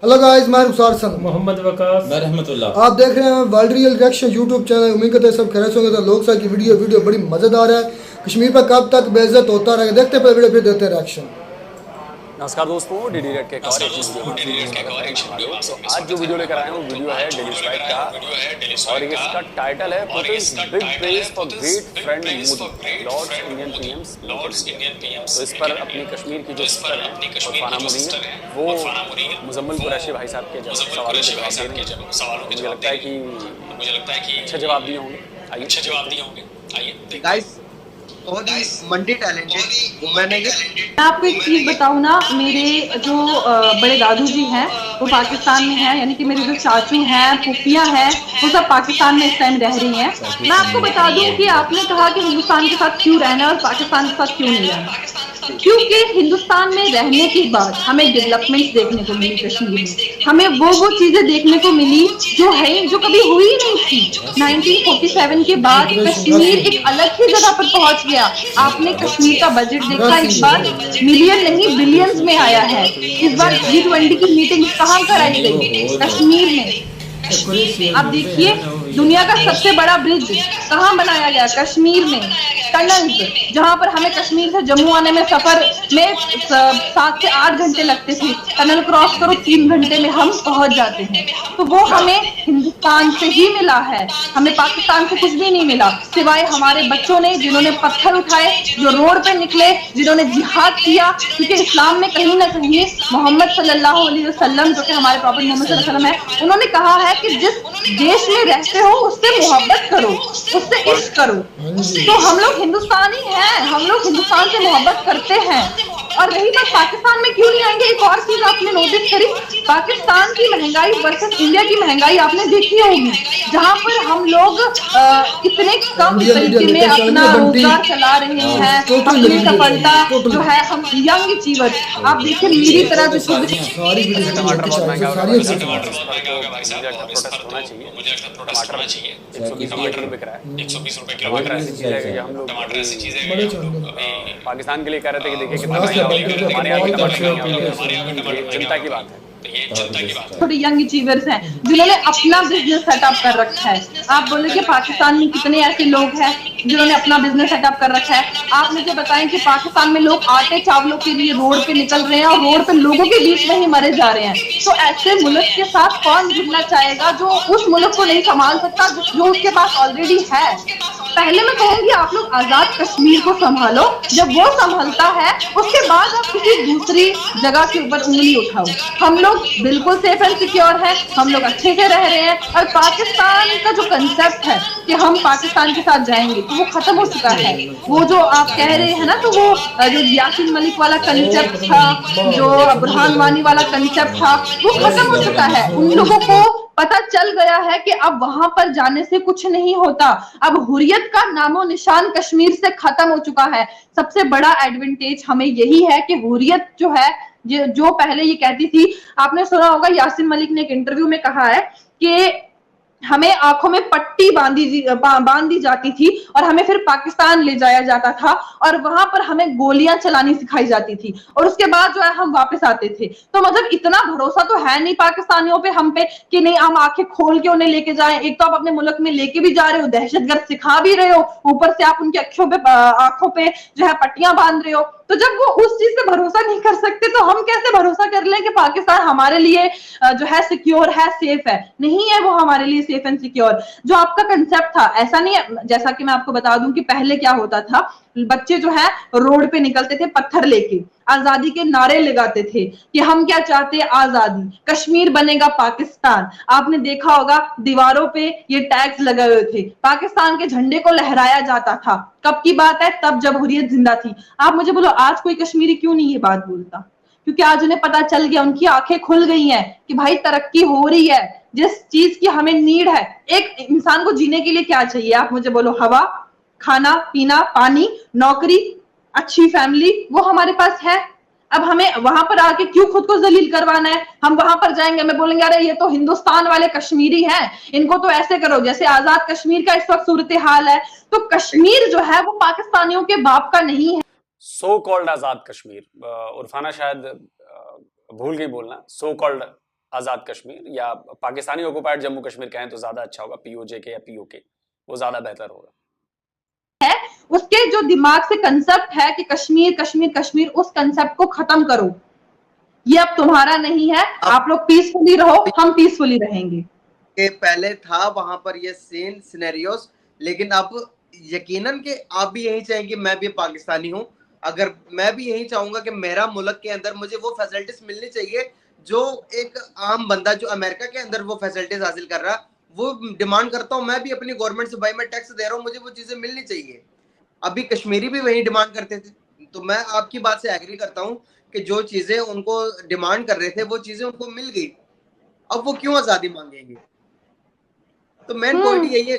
Hello guys, मैं रुखसार सन मोहम्मद वकास, मैं रहमतुल्लाह। आप देख रहे हैं world real reaction YouTube channel. उम्मीद करते हैं सब खैरियत से होंगे। तो लोग साहब की वीडियो बड़ी मज़ेदार है। कश्मीर पर कब तक बेइज्जत होता रहेगा, देखते हैं वीडियो, फिर देते हैं रिएक्शन। नमस्कार दोस्तों, डीडी रेड के एक और तो आज जो वीडियो लेकर आए हैं वो वीडियो है डेली स्ट्राइक का और इसका टाइटल है Putin's big praise for great friend Modi lauds Indian PMs. तो इस पर अपनी कश्मीर की जो सिस्टर है फाना मुनीर है वो मुजम्मिल कुरैशी भाई साहब के सवालों के जवाब दे रहे हैं। मुझे लगता है कि अच्छे जवाब दिए होंगे। आइए गाइस, बहुत ही मल्टी टैलेंटेड वुमेन है ये। मैं आपको एक चीज बताऊं ना, मेरे जो बड़े दादू जी हैं वो पाकिस्तान में हैं, यानी कि मेरे जो चाचू हैं, फूफियां हैं, वो सब पाकिस्तान में इस टाइम रह रही हैं। मैं आपको बता दूं कि आपने कहा कि हिंदुस्तान के साथ क्यों रहना है और पाकिस्तान के साथ क्यों नहीं रहना, क्योंकि हिंदुस्तान में रहने के बाद हमें डेवलपमेंट देखने को मिली। कश्मीर में हमें वो चीजें देखने को मिली जो कभी हुई नहीं थी। 1947 के बाद कश्मीर एक अलग ही जगह पर पहुंच गया। आपने कश्मीर का बजट देखा, इस बार मिलियन नहीं बिलियंस में आया है। इस बार G20 की मीटिंग कहाँ कराई गई? कश्मीर में। अब देखिए, दुनिया का सबसे बड़ा ब्रिज कहाँ बनाया गया? कश्मीर में। टनल्स, जहां पर हमें कश्मीर से जम्मू आने में सफर में 7 से 8 घंटे लगते थे, टनल क्रॉस करो 3 घंटे में हम पहुंच जाते हैं। तो वो हमें हिंदुस्तान से ही मिला है, हमें पाकिस्तान से कुछ भी नहीं मिला, सिवाय हमारे बच्चों ने जिन्होंने पत्थर उठाए, जो रोड पे निकले, जिन्होंने जिहाद किया। क्योंकि इस्लाम में कहीं ना कहीं मोहम्मद सल्लल्लाहु अलैहि वसल्लम, जो कि हमारे प्रॉफेट मोहम्मद सल्लल्लाहु अलैहि वसल्लम है, उन्होंने कहा है कि जिस देश में रहते हो उससे मोहब्बत करो, उससे इश्क करो। तो हम लोग हिंदुस्तानी हैं, हम लोग हिंदुस्तान से मोहब्बत करते हैं। और रही बात पाकिस्तान में क्यों नहीं आएंगे, एक और चीज आपने नोटिस करी, पाकिस्तान की महंगाई वर्सेस इंडिया की महंगाई आपने देखी होगी, जहां पर हम लोग इतने कम तरीके में अपना रोजगार चला रहे हैं, अपनी सफलता जो है हम यंग अचीवर। आप देखिए मेरी तरह जो टमाटर बहुत महंगा हो रहा है, टमाटर होना चाहिए। 120 रुपए बिक रहा है, 120 रुपए किलो। टमाटर ऐसी चीज है कि हम लोग पाकिस्तान के लिए कह रहे थे कि देखिए कितना महंगा हो गया, हमारे यहाँ भी टमाटर चिंता की बात है। थोड़े यंग अचीवर्स हैं जिन्होंने अपना बिजनेस सेटअप कर रखा है। आप बोले कि पाकिस्तान में कितने ऐसे लोग हैं जिन्होंने अपना बिजनेस सेटअप कर रखा है? आप मुझे बताएं कि पाकिस्तान में लोग आटे चावलों के लिए रोड पे निकल रहे हैं और रोड पे लोगों के बीच में ही मरे जा रहे हैं। तो ऐसे मुल्क के साथ कौन जुड़ना चाहेगा जो उस मुल्क को नहीं संभाल सकता, जो उसके पास ऑलरेडी है? पहले मैं कहूंगी आप लोग आजाद कश्मीर को संभालो, जब वो संभलता है उसके बाद आप किसी दूसरी जगह के ऊपर उंगली उठाओ। हम लोग बिल्कुल सेफ एंड सिक्योर है, हम लोग अच्छे से रह रहे हैं। और पाकिस्तान का जो कंसेप्ट है कि हम पाकिस्तान के साथ जाएंगे, तो वो खत्म हो चुका है। वो जो आप कह रहे हैं ना, तो वो जो यासीन मलिक वाला कंसेप्ट था, जो बुरहान वानी वाला कंसेप्ट था, वो खत्म हो चुका है। उन लोगों को पता चल गया है कि अब वहां पर जाने से कुछ नहीं होता। अब हुर्रियत का नामो निशान कश्मीर से खत्म हो चुका है। सबसे बड़ा एडवांटेज हमें यही है कि हुर्रियत जो है, जो पहले ये कहती थी, आपने सुना होगा यासीन मलिक ने एक इंटरव्यू में कहा है कि हमें आंखों में पट्टी बांध दी जाती थी और हमें फिर पाकिस्तान ले जाया जाता था और वहां पर हमें गोलियां चलानी सिखाई जाती थी और उसके बाद जो है हम वापस आते थे। तो मतलब इतना भरोसा तो है नहीं पाकिस्तानियों पे, हम पे, कि नहीं हम आंखें खोल के उन्हें लेके जाएं। एक तो आप अपने मुल्क में लेके भी जा रहे हो, दहशतगर्द सिखा भी रहे हो, ऊपर से आप उनकी आंखों पे जो है पट्टियां बांध रहे हो। तो जब वो उस चीज पे भरोसा नहीं कर सकते तो हम कैसे भरोसा कर लें कि पाकिस्तान हमारे लिए जो है सिक्योर है, सेफ है? नहीं है वो हमारे लिए सेफ एंड सिक्योर। जो आपका कंसेप्ट था ऐसा नहीं है। जैसा कि मैं आपको बता दूं कि पहले क्या होता था, बच्चे जो है रोड पे निकलते थे पत्थर लेके, आजादी के नारे लगाते थे कि हम क्या चाहते हैं, आजादी, कश्मीर बनेगा पाकिस्तान। आपने देखा होगा दीवारों पे ये टैग्स लगे हुए थे, पाकिस्तान के झंडे को लहराया जाता था। कब की बात है? तब जब हुर्रियत जिंदा थी। आप मुझे बोलो आज कोई कश्मीरी क्यों नहीं ये बात बोलता? क्योंकि आज उन्हें पता चल गया, उनकी आंखें खुल गई हैं कि भाई तरक्की हो रही है। जिस चीज की हमें नीड है, एक इंसान को जीने के लिए क्या चाहिए? आप मुझे बोलो, हवा, खाना पीना, पानी, नौकरी, अच्छी फैमिली, वो हमारे पास है। अब हमें वहां पर आके क्यों खुद को जलील करवाना है? हम वहां पर जाएंगे, हमें बोलेंगे अरे ये तो हिंदुस्तान वाले कश्मीरी हैं, इनको तो ऐसे करो। जैसे आजाद कश्मीर का इस वक्त सूरत हाल है, तो कश्मीर जो है वो पाकिस्तानियों के बाप का नहीं है। सो कॉल्ड आजाद कश्मीर, उर्फाना शायद भूल गई बोलना, सो कॉल्ड आजाद कश्मीर, या पाकिस्तानी ऑक्युपाइड जम्मू कश्मीर कहें तो ज्यादा अच्छा होगा, पीओजे के या पीओके, वो ज्यादा बेहतर होगा। है उसके जो दिमाग से कंसेप्ट है कि कश्मीर कश्मीर कश्मीर, उस कंसेप्ट को खत्म करो। ये अब तुम्हारा नहीं है, आप लोग पीसफुली रहो, हम पीसफुली रहेंगे। के पहले था वहां पर ये सेम सिनेरियोस, लेकिन अब यकीनन कि आप भी यही चाहेंगे, मैं भी पाकिस्तानी हूं, अगर मैं भी यही चाहूंगा कि मेरा मुल्क के अंदर मुझे वो फैसिलिटीज मिलनी चाहिए जो एक आम बंदा जो अमेरिका के अंदर वो फैसिलिटीज हासिल कर रहा, वो डिमांड करता हूं मैं भी अपनी गवर्नमेंट से, भाई मैं टैक्स दे रहा हूं, मुझे वो चीजें मिलनी चाहिए। अभी कश्मीरी भी वही डिमांड करते थे, तो मैं आपकी बात से एग्री करता हूं कि जो चीजें उनको डिमांड कर रहे थे वो चीजें उनको मिल गई, अब वो क्यों आजादी मांगेंगे? तो मेन पॉइंट यही है।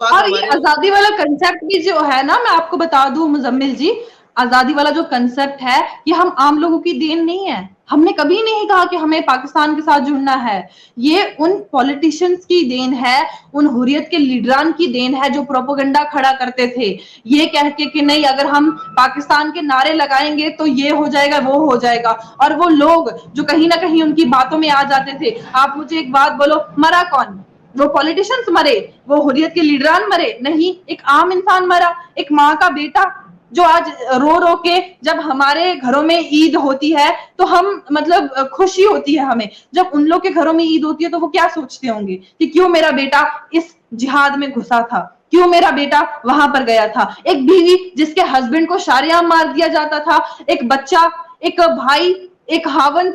और ये आजादी वाला कंसेप्ट भी जो है ना, मैं आपको बता दूं मुजम्मिल जी, आजादी वाला जो कंसेप्ट है ये हम आम लोगों की देन नहीं है। हमने कभी नहीं कहा कि हमें पाकिस्तान के साथ जुड़ना है। ये उन पॉलिटिशियंस की देन है, उन हुर्रियत के लीडरान की देन है जो प्रोपेगेंडा खड़ा करते थे ये कह के कि नहीं अगर हम पाकिस्तान के नारे लगाएंगे तो ये हो जाएगा वो हो जाएगा। और वो लोग जो कहीं ना कहीं उनकी बातों में आ जाते थे। आप मुझे एक बात बोलो, मरा कौन? वो पॉलिटिशियंस मरे, वो हुर्रियत के लीडरान मरे? नहीं, एक आम इंसान मरा, एक माँ का बेटा जो आज रो रो के, जब हमारे घरों में ईद होती है तो हम मतलब खुशी होती है हमें, जब उन लोग के घरों में ईद होती है तो वो क्या सोचते होंगे कि क्यों मेरा बेटा इस जिहाद में घुसा था, क्यों मेरा बेटा वहां पर गया था। एक बीवी जिसके हस्बैंड को शारियाम मार दिया जाता था, एक बच्चा, एक भाई, एक हावन,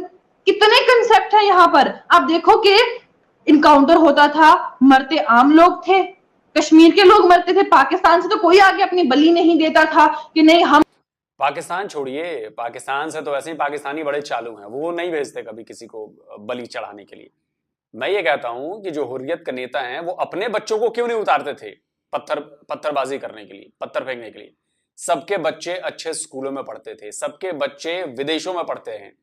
कितने कंसेप्ट है यहाँ पर। आप देखो कि इनकाउंटर होता था, मरते आम लोग थे, कश्मीर के लोग मरते थे, पाकिस्तान से तो कोई आगे अपनी बलि नहीं देता था कि नहीं हम। पाकिस्तान छोड़िए, पाकिस्तान से तो वैसे ही पाकिस्तानी बड़े चालू हैं, वो नहीं भेजते कभी किसी को बलि चढ़ाने के लिए। मैं ये कहता हूं कि जो हुर्रियत के नेता हैं वो अपने बच्चों को क्यों नहीं उतारते थे पत्थरबाजी करने के लिए, पत्थर फेंकने के लिए। सबके बच्चे अच्छे स्कूलों में पढ़ते थे, सबके बच्चे विदेशों में पढ़ते हैं।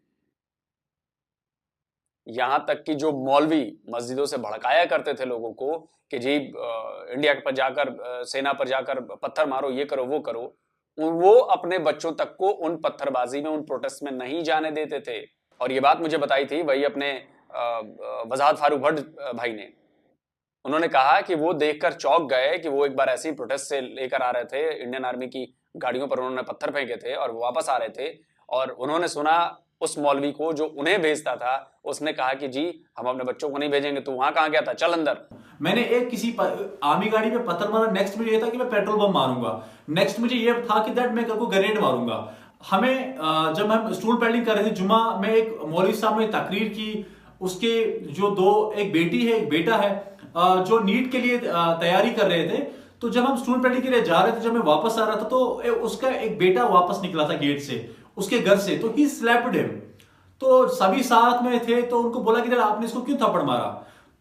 यहां तक कि जो मौलवी मस्जिदों से भड़काया करते थे लोगों को कि जी इंडिया पर जाकर, सेना पर जाकर पत्थर मारो, ये करो वो करो, वो अपने बच्चों तक को उन पत्थरबाजी में, उन प्रोटेस्ट में नहीं जाने देते थे। और ये बात मुझे बताई थी वही अपने वजाहत फारूक भट्ट भाई ने। उन्होंने कहा कि वो देखकर चौंक गए कि वो एक बार ऐसे ही प्रोटेस्ट से लेकर आ रहे थे, इंडियन आर्मी की गाड़ियों पर उन्होंने पत्थर फेंके थे और वापस आ रहे थे, और उन्होंने सुना उस मौलवी को जो उन्हें भेजता था, उसने कहा कि जी हम अपने बच्चों को नहीं भेजेंगे, तू वहां कहां गया था, चल अंदर। मैंने एक किसी आर्मी गाड़ी पे पत्थर मारा, नेक्स्ट मुझे ये था कि मैं पेट्रोल बम मारूंगा, नेक्स्ट मुझे ये था कि दैट मैं कल को ग्रेनेड मारूंगा। हमें जब हम स्टूल पैडलिंग कर रहे थे जुमा में, एक मौलवी साहब ने तकरीर की, उसके जो एक बेटी है एक बेटा है जो नीट के लिए तैयारी कर रहे थे। तो जब हम स्टूल पैडलिंग के लिए जा रहे थे, जब मैं वापस आ रहा था तो उसका एक बेटा वापस निकला था गेट से, उसके घर से, तो ही स्लैप्ड हिम। तो सभी साथ में थे, तो उनको बोला कि आपने इसको क्यों थप्पड़ मारा?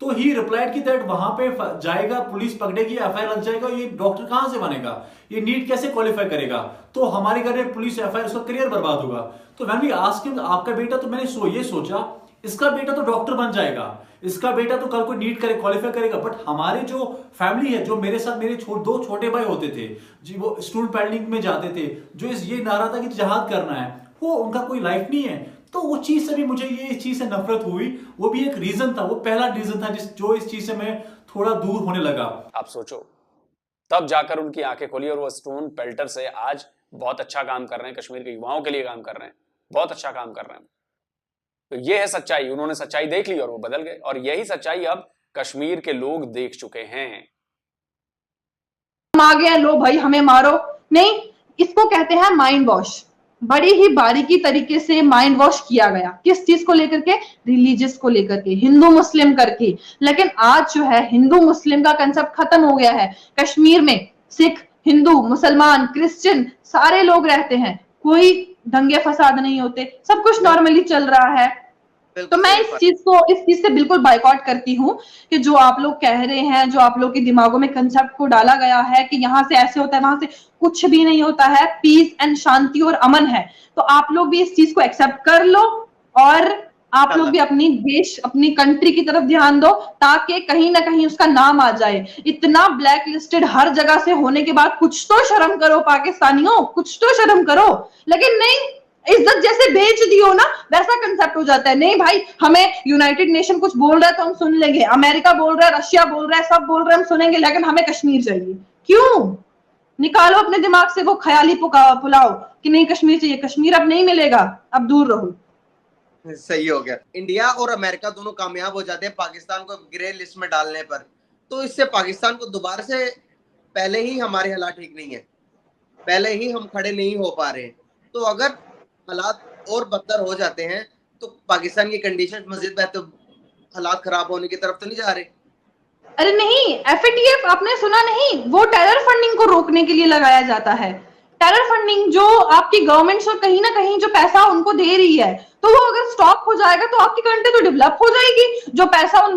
तो ही रिप्लाइड की दैट वहां पे जाएगा, पुलिस पकड़ेगी, एफआईआर लग जाएगा, ये डॉक्टर कहां से बनेगा, ये नीट कैसे क्वालिफाई करेगा, तो हमारे घर में पुलिस एफआईआर, उसका करियर बर्बाद होगा। तो व्हेन वी आस्क्ड हिम आपका बेटा, तो मैंने ये सोचा इसका बेटा तो डॉक्टर बन जाएगा, इसका बेटा तो कल को नीट करे क्वालिफाई करेगा, बट हमारे जो फैमिली है, जो मेरे साथ मेरे दो छोटे भाई होते थे जी, वो स्टूल पैडलिंग में जाते थे, जो ये नारा था कि जिहाद करना है, वो उनका कोई लाइफ नहीं है। तो वो चीज से भी मुझे ये इस चीज से नफरत हुई, वो भी एक रीजन था, वो पहला रीजन था जो इस चीज से मैं थोड़ा दूर होने लगा। आप सोचो, तब जाकर उनकी आंखें खोली और वो स्टोन पेल्टर से आज बहुत अच्छा काम कर रहे हैं, कश्मीर के युवाओं के लिए काम कर रहे हैं, बहुत अच्छा काम कर रहे हैं। तो ये है सच्चाई, उन्होंने सच्चाई देख ली और वो बदल गए, और यही सच्चाई अब कश्मीर के लोग देख चुके हैं। हम आ गए, लो भाई हमें मारो, नहीं, इसको कहते हैं माइंड वॉश। बड़ी ही बारीकी तरीके से माइंड वॉश किया गया, किस चीज को लेकर के? रिलीजियस को लेकर के, हिंदू मुस्लिम करके। लेकिन आज जो है हिंदू मुस्लिम का कंसेप्ट खत्म हो गया है। कश्मीर में सिख, हिंदू, मुसलमान, क्रिश्चियन सारे लोग रहते हैं, कोई दंगे फसाद नहीं होते, सब कुछ नॉर्मली चल रहा है। तो मैं इस चीज से बिल्कुल बाइकआउट करती हूँ कि जो आप लोग कह रहे हैं, जो आप लोग के दिमागों में कंसेप्ट को डाला गया है कि यहाँ से ऐसे होता है, वहां से कुछ भी नहीं होता है, पीस एंड शांति और अमन है। तो आप लोग भी इस चीज को एक्सेप्ट कर लो और आप लोग भी अपनी देश, अपनी कंट्री की तरफ ध्यान दो, ताकि कहीं ना कहीं उसका नाम आ जाए। इतना ब्लैक लिस्टेड हर जगह से होने के बाद कुछ तो शर्म करो पाकिस्तानियों, कुछ तो शर्म करो। लेकिन नहीं, इज्जत जैसे बेच दी हो ना, वैसा कंसेप्ट हो जाता है। नहीं भाई, हमें यूनाइटेड नेशन कुछ बोल रहा है तो हम सुन लेंगे, अमेरिका बोल रहा है, रशिया बोल रहा है, सब बोल रहे हैं, हम सुनेंगे, लेकिन हमें कश्मीर चाहिए। क्यों? निकालो अपने दिमाग से वो ख्याली पुलाव कि नहीं कश्मीर चाहिए। कश्मीर अब नहीं मिलेगा, अब दूर रहो। सही हो गया। इंडिया और अमेरिका दोनों कामयाब हो जाते हैं पाकिस्तान को ग्रे लिस्ट में डालने पर, तो इससे पाकिस्तान को दोबारा से, पहले ही हमारे हालात ठीक नहीं है, पहले ही हम खड़े नहीं हो पा रहे हैं, तो अगर हालात और बदतर हो जाते हैं तो पाकिस्तान की कंडीशन मजीद बेहतर, हालात खराब होने की तरफ तो नहीं जा रहे। अरे नहीं, FATF आपने सुना नहीं, वो टेरर फंडिंग को रोकने के लिए लगाया जाता है। टेरर फंडिंग जो आपकी गवर्नमेंट्स और कहीं ना कहीं जो पैसा उनको दे रही है, तो वो अगर स्टॉप हो जाएगा तो आपकी कंट्री तो डेवलप हो जाएगी। जो पैसा उन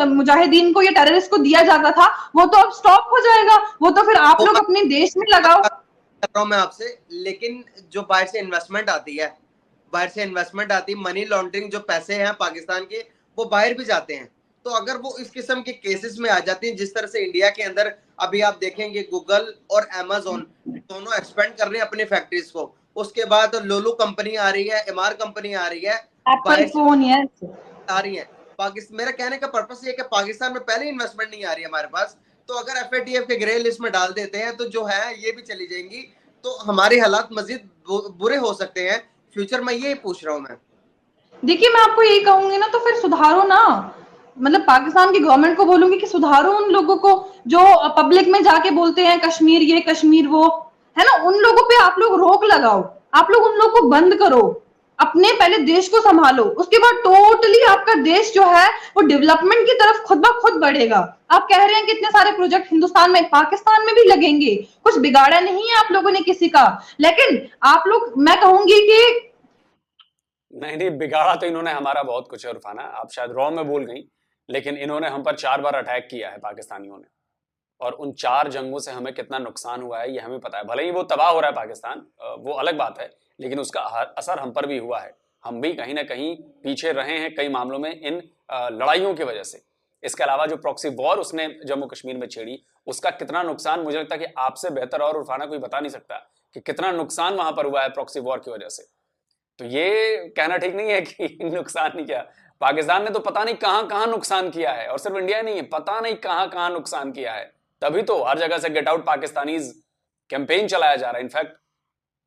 मुजाहिदीन को या टेररिस्ट को दिया जाता था, वो तो अब स्टॉप हो जाएगा। वो तो फिर आप लोग अपने देश में लगाओ। कर रहा हूं मैं आपसे, लेकिन जो बाहर से इन्वेस्टमेंट आती है, मनी लॉन्ड्रिंग, जो पैसे हैं पाकिस्तान के वो बाहर भी जाते हैं, तो अगर वो इस किस्म के केसेस में आ जाती हैं, जिस तरह से इंडिया के अंदर अभी आप देखेंगे गूगल और अमेज़न दोनों एक्सपेंड कर रहे हैं अपनी फैक्ट्रीज को, उसके बाद लोलू कंपनी आ रही है, एमआर कंपनी आ रही है, एप्पल फोन आ रही है। मेरा कहने का पर्पस ये है कि पाकिस्तान में पहले इन्वेस्टमेंट नहीं आ रही है हमारे पास, तो अगर FATF के ग्रे लिस्ट में डाल देते हैं तो जो है ये भी चली जाएंगी, तो हमारे हालात मजीद बुरे हो सकते हैं फ्यूचर में, ये पूछ रहा हूं मैं। देखिए, मैं आपको यही कहूंगी ना, तो फिर सुधारो ना। मतलब पाकिस्तान की गवर्नमेंट को बोलूंगी कि सुधारो उन लोगों को जो पब्लिक में जाके बोलते हैं कश्मीर ये कश्मीर वो, है ना, उन लोगों पे आप लोग रोक लगाओ, आप लोग उन लोगों को बंद करो, अपने पहले देश को संभालो, उसके बाद टोटली आपका देश जो है वो डेवलपमेंट की तरफ खुद ब खुद बढ़ेगा। आप कह रहे हैं कि इतने सारे प्रोजेक्ट हिंदुस्तान में, पाकिस्तान में भी लगेंगे, कुछ बिगाड़ा नहीं है आप लोगों ने किसी का, लेकिन आप लोग, मैं कहूंगी कि नहीं, बिगाड़ा तो इन्होंने हमारा बहुत कुछ है उर्फाना, आप शायद रॉ में बोल गई, लेकिन इन्होंने हम पर 4 बार अटैक किया है पाकिस्तानियों ने, और उन 4 जंगों से हमें कितना नुकसान हुआ है ये हमें पता है। भले ही वो तबाह हो रहा है पाकिस्तान, वो अलग बात है, लेकिन उसका असर हम पर भी हुआ है। हम भी कहीं ना कहीं पीछे रहे हैं कई मामलों में इन लड़ाइयों की वजह से। इसके अलावा जो प्रॉक्सी वॉर उसने जम्मू कश्मीर में छेड़ी, उसका कितना नुकसान, मुझे लगता है कि आपसे बेहतर और उर्फाना कोई बता नहीं सकता कि कितना नुकसान वहां पर हुआ है प्रॉक्सी वॉर की वजह से। तो ये कहना ठीक नहीं है कि नुकसान नहीं किया। पाकिस्तान ने तो पता नहीं कहां कहां नुकसान किया है, और सिर्फ इंडिया नहीं है, पता नहीं कहां कहां नुकसान किया है। तभी तो हर जगह से गेट आउट पाकिस्तानीज कैंपेन चलाया जा रहा है। इनफैक्ट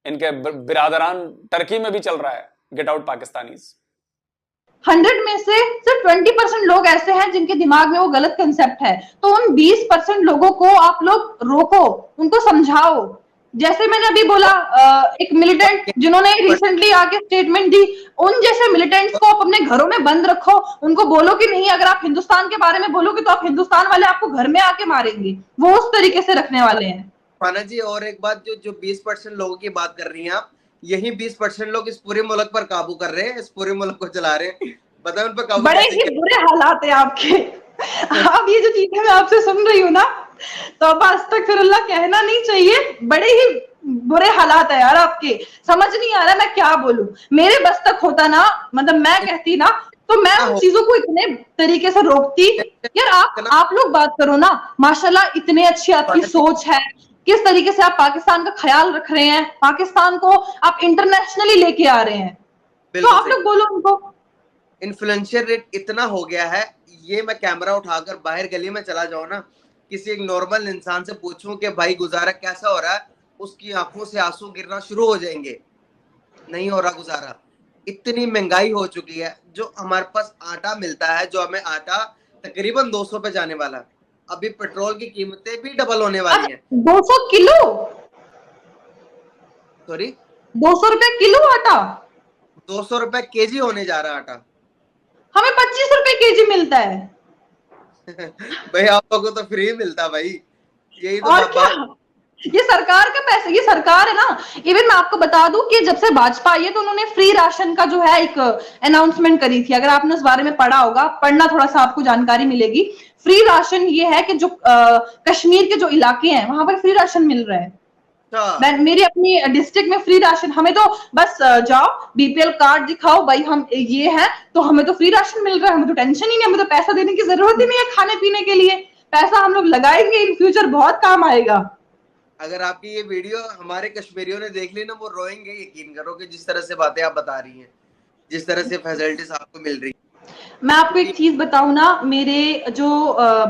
इनके बिरादरान टर्की में भी चल रहा है गेट आउट पाकिस्तानीज। 100 में से सिर्फ 20% लोग ऐसे हैं जिनके दिमाग में वो गलत कंसेप्ट है, तो उन 20% लोगों को आप लोग रोको, उनको समझाओ। जैसे मैंने अभी बोला, एक मिलिटेंट जिन्होंने रिसेंटली आके स्टेटमेंट दी, उन जैसे मिलिटेंट्स को आप अपने घरों में बंद रखो, उनको बोलो कि नहीं, अगर आप हिंदुस्तान के बारे में बोलोगे तो आप हिंदुस्तान वाले आपको घर में आके मारेंगे, वो उस तरीके से रखने वाले हैं। फाना जी, और एक बात, जो 20% लोगों की बात कर रही हैं आप, यही 20% लोग इस पूरे मुल्क पर काबू कर रहे हैं, इस पूरे मुल्क को चला रहे हैं। बताएं उन पर काबू बड़े ही बुरे हालात है आपके। अब ये जो चीजें मैं आपसे सुन रही हूँ ना, तो अब अस्तगफिरुल्लाह कहना नहीं चाहिए, बड़े ही बुरे हालात है यार आपके। समझ नहीं आ रहा मैं क्या बोलूं। मेरे बस तक होता ना, मतलब मैं कहती ना, तो मैं उन चीजों को इतने तरीके से रोकती। यार आप लोग बात करो ना, माशाल्लाह इतने अच्छी आपकी सोच है, किस तरीके से आप पाकिस्तान का ख्याल रख रहे हैं, पाकिस्तान को आप इंटरनेशनली लेके आ रहे हैं, तो आप लोग बोलो उनको। इन्फ्लुएंशियल रेट इतना हो गया है, ये मैं कैमरा उठाकर बाहर गली में चला जाऊं ना, किसी एक नॉर्मल इंसान से पूछूं कि भाई गुजारा कैसा हो रहा है, उसकी आंखों से आंसू गिरना शुरू हो जाएंगे। नहीं हो रहा गुजारा, इतनी महंगाई हो चुकी है। जो हमारे पास आटा मिलता है, जो हमें आटा तकरीबन 200 पे जाने वाला, अभी पेट्रोल की कीमतें भी डबल होने वाली हैं। 200 किलो, सॉरी 200 रुपए किलो आटा, 200 रुपए केजी होने जा रहा आटा। हमें 25 रुपए केजी मिलता है। भाई आप लोगों को तो फ्री मिलता भाई, यही तो और क्या, ये सरकार का पैसा, ये सरकार है ना। इवन मैं आपको बता दूं कि जब से भाजपा आई है तो उन्होंने फ्री राशन का जो है एक अनाउंसमेंट करी थी। अगर आपने उस बारे में पढ़ा होगा, पढ़ना, थोड़ा सा आपको जानकारी मिलेगी। फ्री राशन ये है कि जो कश्मीर के जो इलाके हैं वहां पर फ्री राशन मिल रहा है। मेरी अपनी डिस्ट्रिक्ट में फ्री राशन, हमें तो बस जाओ BPL कार्ड दिखाओ, भाई हम ये है, तो हमें तो फ्री राशन मिल रहा है, हमें तो टेंशन ही नहीं, हमें तो पैसा देने की जरूरत ही नहीं है खाने पीने के लिए। पैसा हम लोग लगाएंगे, इन फ्यूचर बहुत काम आएगा। अगर आपकी ये वीडियो हमारे कश्मीरियों ने देख ली ना, वो रोएंगे, यकीन करो, कि जिस तरह से बातें आप बता रही हैं, जिस तरह से फैसिलिटीज आपको मिल रही मैं आपको क्योंकि एक चीज बताऊं ना, मेरे जो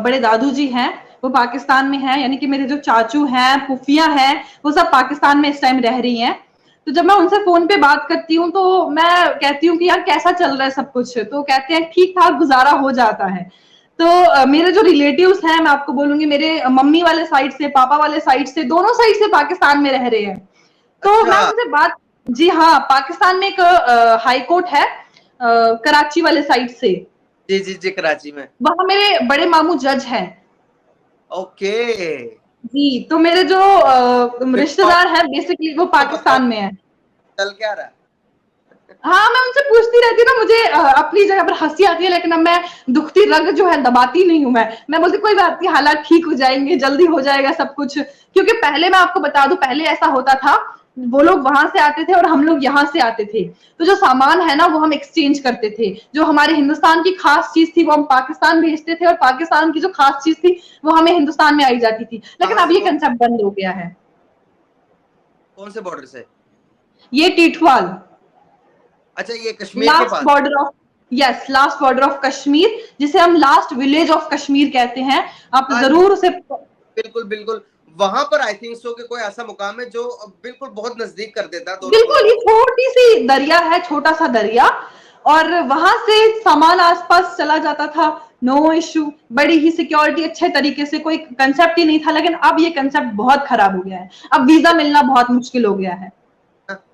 बड़े दादू जी हैं वो पाकिस्तान में हैं, यानी कि मेरे जो चाचू हैं, फूफियां हैं, वो सब पाकिस्तान में इस टाइम रह रही हैं। तो जब मैं उनसे फोन पे बात करती हूँ तो मैं कहती हूँ कि यार कैसा चल रहा है सब कुछ, तो कहते हैं ठीक ठाक गुजारा हो जाता है। तो मेरे जो रिलेटिव्स हैं, मैं आपको बोलूंगी, मेरे मम्मी वाले साइड से, पापा वाले साइड से, दोनों साइड से पाकिस्तान में रह रहे हैं। तो मैं अच्छा। उनसे बात, जी हाँ, पाकिस्तान में एक हाई कोर्ट है कराची वाले साइड से, जी जी जी, कराची में। वहां मेरे बड़े मामू जज हैं। ओके। जी, तो मेरे जो फिर तो रिश्तेदार हैं बेसिकली वो आपको बताओ पाकिस्तान में है। चल क्या रहा है। हाँ, मैं उनसे पूछती रहती हूँ ना, मुझे अपनी जगह पर हंसी आती है, लेकिन अब मैं दुखती रग जो है दबाती नहीं हूँ। मैं बोलती कोई बात नहीं, हालात ठीक हो जाएंगे, जल्दी हो जाएगा सब कुछ। क्योंकि पहले मैं आपको बता दूं, पहले ऐसा होता था, वो लोग वहां से आते थे और हम लोग यहाँ से आते थे, तो जो सामान है ना वो हम एक्सचेंज करते थे। जो हमारे हिंदुस्तान की खास चीज थी वो हम पाकिस्तान भेजते थे, और पाकिस्तान की जो खास चीज थी वो हमें हिंदुस्तान में आई जाती थी। लेकिन कहाँ अब से ये कौन कंसेप्ट बंद हो गया है। कौन से बॉर्डर से? ये टीठवाल, अच्छा, ये कश्मीर के last pass. Border of, yes, last border of Kashmir, जिसे हम लास्ट विलेज ऑफ कश्मीर कहते हैं। आप हाँ जी, जरूर उसे, बिल्कुल बिल्कुल। वहां पर आई थिंक सो कि कोई ऐसा मुकाम है जो बिल्कुल बहुत नजदीक कर देता है दोनों बिल्कुल, मुल्कों ये को। छोटी सी दरिया है, छोटा सा दरिया, और वहां से सामान आसपास चला जाता था, नो इश्यू, बड़ी ही सिक्योरिटी, अच्छे तरीके से, कोई कंसेप्ट ही नहीं था। लेकिन अब ये कंसेप्ट बहुत खराब हो गया है, अब वीजा मिलना बहुत मुश्किल हो गया है।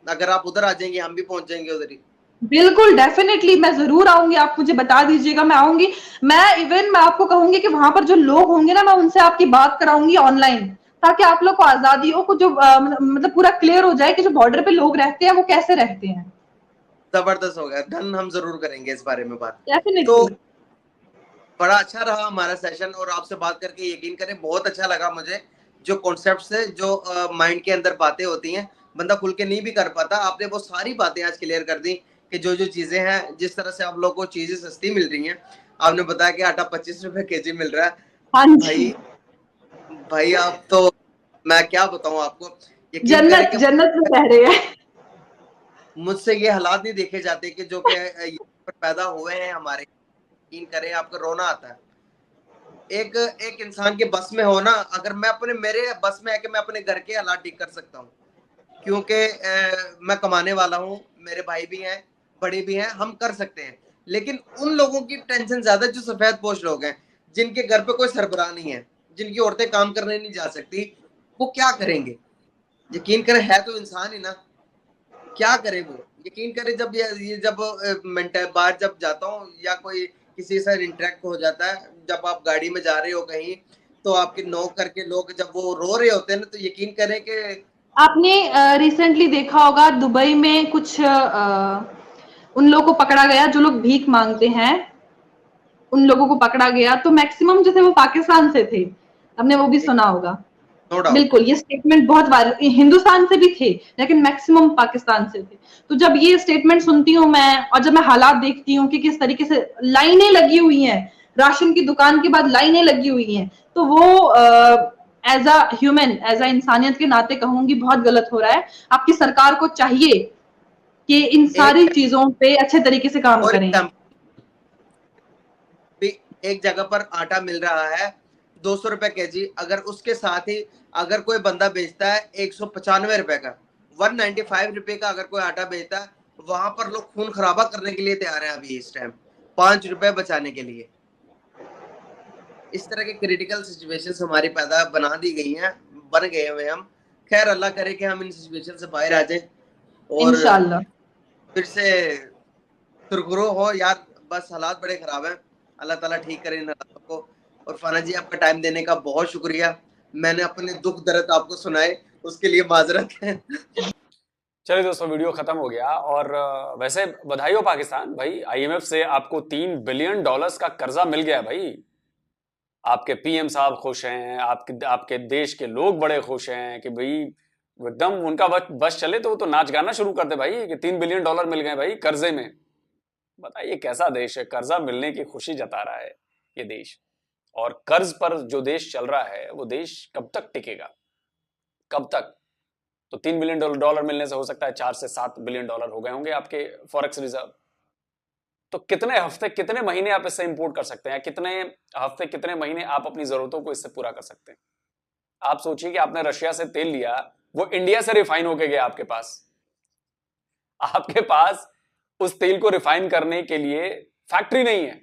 अगर आप उधर आ जाएंगे, हम भी पहुंच जाएंगे उधर ही। बिल्कुल, डेफिनेटली मैं जरूर आऊंगी, आप मुझे बता दीजिएगा, मैं आऊंगी। मैं आपको कहूंगी कि वहां पर जो लोग होंगे ना, मैं उनसे आपकी बात कराऊंगी ऑनलाइन, ताकि आप लोग को आजादी हो, को जो मतलब पूरा क्लियर हो जाए कि जो बॉर्डर पे लोग रहते हैं वो कैसे रहते हैं। जबरदस्त हो गया, डन, हम जरूर करेंगे इस बारे में बात। तो डेफिनेटली। बड़ा अच्छा रहा हमारा सेशन, और आपसे बात करके यकीन करें बहुत अच्छा लगा मुझे। जो कॉन्सेप्ट है, जो माइंड के अंदर बातें होती हैं, बंदा खुल के नहीं भी कर पाता, आपने वो सारी बातें आज क्लियर कर दी कि जो जो चीजें हैं, जिस तरह से आप लोगों को चीजें सस्ती मिल रही हैं। आपने बताया कि आटा 25 रुपए केजी मिल रहा है। हाँ भाई, जी, भाई आप तो, मैं क्या बताऊं आपको, यकीन करें जन्नत कि जन्नत में रह रहे हैं। मुझसे ये हालात नहीं देखे जाते कि जो कि यहाँ पर पैदा हुए हैं हमारे। यकीन करें, आपको रोना आता है। एक एक इंसान के बस में हो ना, अगर मैं अपने, मेरे बस में है कि मैं अपने घर के हालात ठीक कर सकता हूँ, क्योंकि मैं कमाने वाला हूँ, मेरे भाई भी हैं, बड़े भी हैं, हम कर सकते हैं। लेकिन उन लोगों की टेंशन ज्यादा जो सफेद पोश लोग हैं, जिनके घर पे कोई सरबराह नहीं है, जिनकी औरतें काम करने नहीं जा सकती, वो क्या करेंगे? यकीन करें, है तो इंसान ही ना, क्या करे वो? यकीन करे, जब ये जब मैं बाहर जब जाता हूँ या कोई किसी से इंटरेक्ट हो जाता है, जब आप गाड़ी में जा रहे हो कहीं, तो आपके नॉक करके लोग जब वो रो रहे होते हैं ना, तो यकीन करें कि आपने रिसेंटली देखा होगा दुबई में कुछ उन लोगों को पकड़ा गया जो लोग भीख मांगते हैं, उन लोगों को पकड़ा गया, तो मैक्सिमम जो थे वो पाकिस्तान से थे। आपने वो भी सुना होगा। No doubt. बिल्कुल, ये स्टेटमेंट बहुत वायरल, हिंदुस्तान से भी थे लेकिन मैक्सिमम पाकिस्तान से थे। तो जब ये स्टेटमेंट सुनती हूँ मैं, और जब मैं हालात देखती हूँ कि किस तरीके से लाइनें लगी हुई हैं, राशन की दुकान के बाद लाइनें लगी हुई हैं, तो वो as a human, as a इंसानियत के नाते कहूंगी बहुत गलत हो रहा है। आपकी सरकार को चाहिए कि इन सारी एक चीजों पे अच्छे तरीके से काम और करें। एग्जाम्पल भी, एक जगह पर आटा मिल रहा है 200 रुपए केजी, अगर उसके साथ ही अगर कोई बंदा बेचता है 195 रुपए का, 195 रुपए का अगर कोई आटा बेचता है, वहां पर लोग खून खराबा करने के लिए तैयार हैं अभी इस टाइम, 5 रुपए बचाने के लिए। इस तरह के क्रिटिकल सिचुएशंस हमारी पैदा बना दी गई हैं, बन गए हुए हम। खैर, अल्लाह करे कि हम इन सिचुएशन से बाहर आ जाएं और इंशाल्लाह। फिर से सुरखुरू हो यार। बस हालात बड़े खराब हैं, अल्लाह ताला ठीक करे इन हालातों को। और फाना जी, आपका टाइम देने का बहुत शुक्रिया। मैंने अपने दुख दर्द आपको सुनाए, उसके लिए माजरत है। चलिए दोस्तों, वीडियो खत्म हो गया। और वैसे बधाई हो पाकिस्तान भाई, आईएमएफ से आपको $3 बिलियन का कर्जा मिल गया भाई। आपके पीएम साहब खुश हैं, आपके आपके देश के लोग बड़े खुश हैं कि भाई एकदम उनका बस चले तो वो तो नाच गाना शुरू कर दे भाई कि $3 बिलियन मिल गए भाई कर्जे में। बताइए कैसा देश है, कर्जा मिलने की खुशी जता रहा है ये देश। और कर्ज पर जो देश चल रहा है वो देश कब तक टिकेगा? कब तक? तो $3 बिलियन मिलने से हो सकता है $4 से $7 बिलियन हो गए होंगे आपके फॉरेक्स रिजर्व। तो कितने हफ्ते कितने महीने आप इससे इंपोर्ट कर सकते हैं? कितने हफ्ते कितने महीने आप अपनी जरूरतों को इससे पूरा कर सकते हैं? आप सोचिए कि आपने रशिया से तेल लिया, वो इंडिया से रिफाइन होके गया आपके पास उस तेल को रिफाइन करने के लिए फैक्ट्री नहीं है,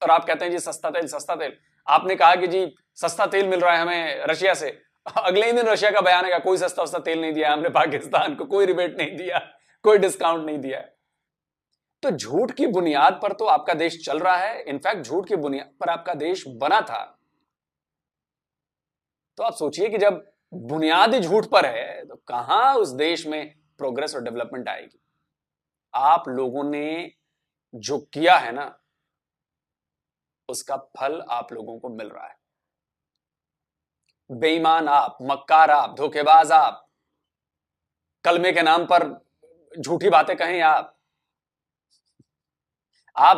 और आप कहते हैं जी सस्ता तेल। आपने कहा कि जी सस्ता तेल मिल रहा है हमें रशिया से, अगले ही दिन रशिया का बयान है कोई सस्ता तेल नहीं दिया हमने पाकिस्तान को, कोई रिबेट नहीं दिया, कोई डिस्काउंट नहीं दिया। तो झूठ की बुनियाद पर तो आपका देश चल रहा है, इनफैक्ट झूठ की बुनियाद पर आपका देश बना था। तो आप सोचिए कि जब बुनियाद ही झूठ पर है तो कहां उस देश में प्रोग्रेस और डेवलपमेंट आएगी? आप लोगों ने जो किया है ना, उसका फल आप लोगों को मिल रहा है। बेईमान आप, मक्कार आप, धोखेबाज आप, कलमे के नाम पर झूठी बातें कहें आप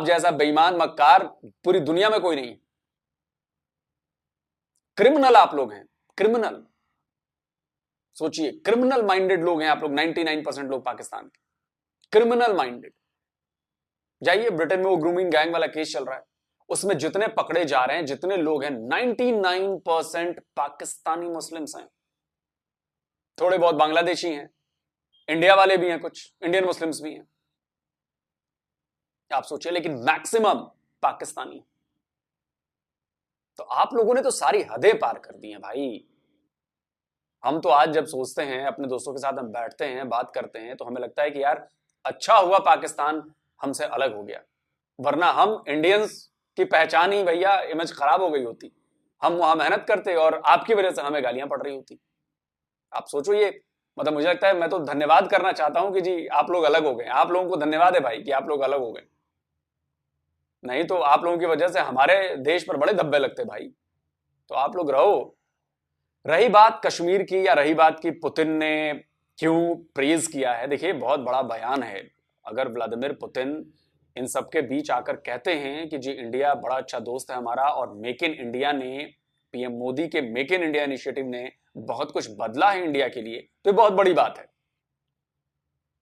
जैसा बेईमान मक्कार पूरी दुनिया में कोई नहीं। क्रिमिनल आप लोग हैं, क्रिमिनल। सोचिए, क्रिमिनल माइंडेड लोग हैं आप लोग, 99% लोग पाकिस्तान के क्रिमिनल माइंडेड। जाइए ब्रिटेन में वो ग्रूमिंग गैंग वाला केस चल रहा है, उसमें जितने पकड़े जा रहे हैं, जितने लोग हैं, 99% पाकिस्तानी मुस्लिम्स हैं। थोड़े बहुत बांग्लादेशी हैं, इंडिया वाले भी हैं, कुछ इंडियन मुस्लिम्स भी हैं, आप सोचिए, लेकिन मैक्सिमम पाकिस्तानी। तो आप लोगों ने तो सारी हदें पार कर दी हैं भाई। हम तो आज जब सोचते हैं, अपने दोस्तों के साथ हम बैठते हैं, बात करते हैं, तो हमें लगता है कि यार अच्छा हुआ पाकिस्तान हमसे अलग हो गया, वरना हम इंडियंस की पहचान ही भैया इमेज खराब हो गई होती। हम वहां मेहनत करते और आपकी वजह से हमें गालियां पड़ रही होती। आप सोचो, ये मतलब मुझे लगता है, मैं तो धन्यवाद करना चाहता हूं कि जी आप लोग अलग हो गए। आप लोगों को धन्यवाद है भाई कि आप लोग अलग हो गए, नहीं तो आप लोगों की वजह से हमारे देश पर बड़े धब्बे लगते भाई। तो आप लोग रहो। रही बात कश्मीर की, या रही बात कि पुतिन ने क्यों प्रेज किया है, देखिए बहुत बड़ा बयान है। अगर व्लादिमीर पुतिन इन सबके बीच आकर कहते हैं कि जी इंडिया बड़ा अच्छा दोस्त है हमारा, और मेक इन इंडिया ने, पीएम मोदी के मेक इन इंडिया इनिशिएटिव ने बहुत कुछ बदला है इंडिया के लिए, तो ये बहुत बड़ी बात है।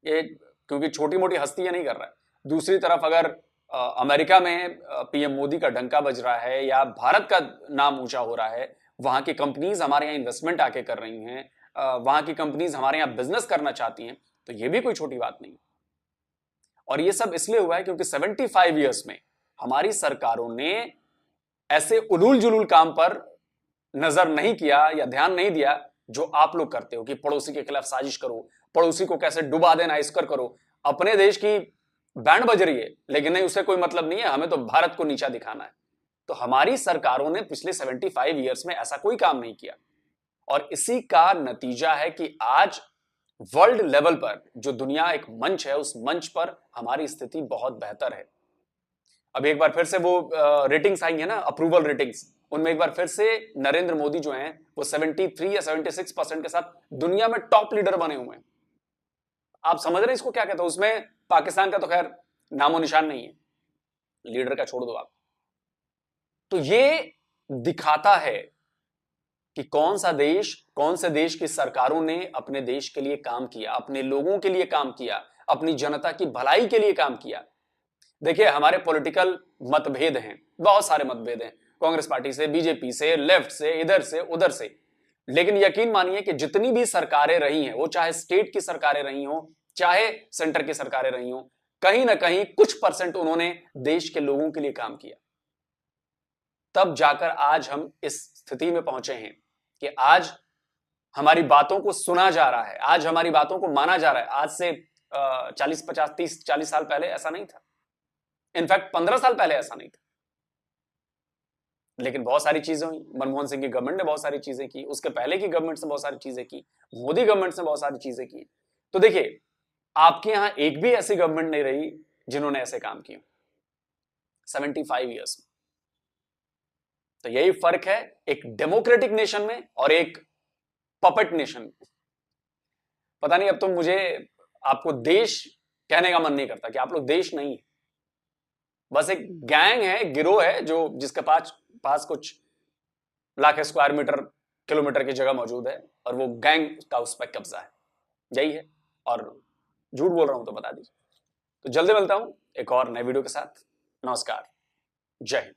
ये क्योंकि छोटी मोटी हस्तियां नहीं कर रहा है। दूसरी तरफ अगर अमेरिका में पीएम मोदी का डंका बज रहा है, या भारत का नाम ऊंचा हो रहा है, वहां की कंपनीज हमारे यहाँ इन्वेस्टमेंट आके कर रही हैं, वहां की कंपनीज हमारे यहाँ बिजनेस करना चाहती हैं, तो ये भी कोई छोटी बात नहीं। और ये सब इसलिए हुआ है क्योंकि 75 ईयर्स में हमारी सरकारों ने ऐसे उलूल जुलूल काम पर नजर नहीं किया या ध्यान नहीं दिया जो आप लोग करते हो, कि पड़ोसी के खिलाफ साजिश करो, पड़ोसी को कैसे डुबा देना इसकर करो। अपने देश की बैंड बज रही है, लेकिन नहीं, उससे कोई मतलब नहीं है, हमें तो भारत को नीचा दिखाना है। तो हमारी सरकारों ने पिछले 75 ईयर्स में ऐसा कोई काम नहीं किया, और इसी का नतीजा है कि आज वर्ल्ड लेवल पर जो दुनिया एक मंच है, उस मंच पर हमारी स्थिति बहुत बेहतर है। अब एक बार फिर से वो रेटिंग्स आई है ना, अप्रूवल रेटिंग्स, उनमें एक बार फिर से नरेंद्र मोदी जो हैं वो 73 या 76% के साथ दुनिया में टॉप लीडर बने हुए हैं। आप समझ रहे हैं इसको क्या कहते हैं? उसमें पाकिस्तान का तो खैर नामो निशान नहीं है, लीडर का छोड़ दो आप। तो ये दिखाता है कि कौन सा देश, कौन से देश की सरकारों ने अपने देश के लिए काम किया, अपने लोगों के लिए काम किया, अपनी जनता की भलाई के लिए काम किया। देखिए हमारे पॉलिटिकल मतभेद हैं, बहुत सारे मतभेद हैं, कांग्रेस पार्टी से, बीजेपी से, लेफ्ट से, इधर से उधर से, लेकिन यकीन मानिए कि जितनी भी सरकारें रही हैं, वो चाहे स्टेट की सरकारें रही हो, चाहे सेंटर की सरकारें रही हो, कहीं ना कहीं कुछ परसेंट उन्होंने देश के लोगों के लिए काम किया। तब जाकर आज हम इस स्थिति में पहुंचे हैं कि आज हमारी बातों को सुना जा रहा है, आज हमारी बातों को माना जा रहा है। आज से 40, 50, 30, 40 साल पहले ऐसा नहीं था, इनफैक्ट 15 साल पहले ऐसा नहीं था। लेकिन बहुत सारी चीजें हुई, मनमोहन सिंह की गवर्नमेंट ने बहुत सारी चीजें की, उसके पहले की गवर्नमेंट ने बहुत सारी चीजें की, मोदी गवर्नमेंट ने बहुत सारी चीजें की। तो देखिए आपके यहां एक भी ऐसी गवर्नमेंट नहीं रही जिन्होंने ऐसे काम किए 75 ईयर्स में। तो यही फर्क है एक डेमोक्रेटिक नेशन में और एक पपेट नेशन में। पता नहीं, अब तो मुझे आपको देश कहने का मन नहीं करता कि आप लोग देश नहीं है, बस एक गैंग है, गिरोह है, जो जिसके पास कुछ लाख स्क्वायर मीटर किलोमीटर की जगह मौजूद है और वो गैंग का उस पर कब्जा है, यही है। और झूठ बोल रहा हूं तो बता दीजिए। तो जल्दी मिलता हूं एक और नए वीडियो के साथ। नमस्कार, जय हिंद।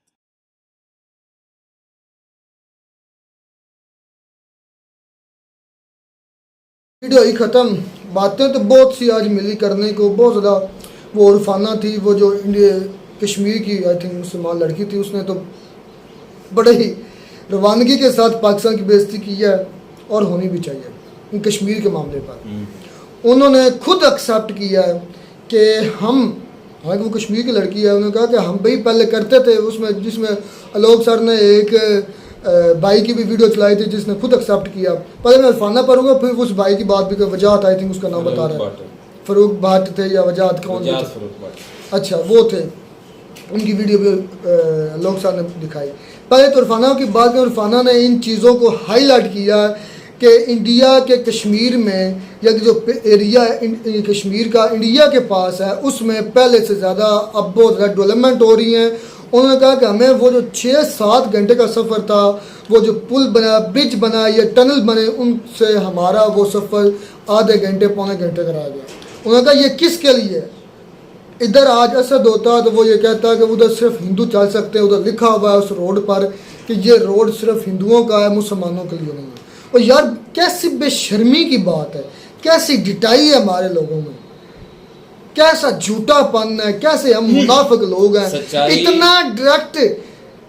वीडियो ही ख़त्म। बातें तो बहुत सी आज मिली करने को, बहुत ज़्यादा। वो उर्फाना थी, वो जो इंडिया कश्मीर की आई थिंक मुसलमान लड़की थी, उसने तो बड़े ही रवानगी के साथ पाकिस्तान की बेइज्जती की है, और होनी भी चाहिए। कश्मीर के मामले पर उन्होंने खुद एक्सेप्ट किया है कि हम, हालांकि वो कश्मीर की लड़की है, उन्होंने कहा कि हम भाई पहले करते थे उसमें, जिसमें आलोक सर ने एक भाई की भी वीडियो चलाई थी जिसने खुद एक्सेप्ट किया। पहले मैं अरफाना पढ़ूंगा, फिर उस भाई की बात भी कर, वजाहत आई थिंक उसका नाम बता रहा है, फरूक भाट थे या वजाहत, कौन थे? अच्छा वो थे, उनकी वीडियो भी आलोक सर ने दिखाई। पहले तो इरफाना की बात करें, इरफाना ने इन चीज़ों को हाईलाइट किया कि इंडिया के कश्मीर में, या जो एरिया कश्मीर का इंडिया के पास है, उसमें पहले से ज़्यादा अब बहुत ज़्यादा डेवलपमेंट हो रही हैं। उन्होंने कहा कि हमें वो जो 6-7 घंटे का सफ़र था, वो जो पुल बना, ब्रिज बना या टनल बने, उनसे हमारा वो सफ़र आधे घंटे पौने घंटे का रह गया। उन्होंने कहा ये किसके लिए? इधर आज असद होता तो वो ये कहता है कि उधर सिर्फ हिंदू चल सकते हैं, उधर लिखा हुआ है उस रोड पर कि ये रोड सिर्फ हिंदुओं का है, मुसलमानों के लिए नहीं है। और यार कैसी बेशर्मी की बात है, कैसी डिटाई है हमारे लोगों में, कैसा झूठापन है, कैसे हम मुनाफिक लोग हैं। इतना डायरेक्ट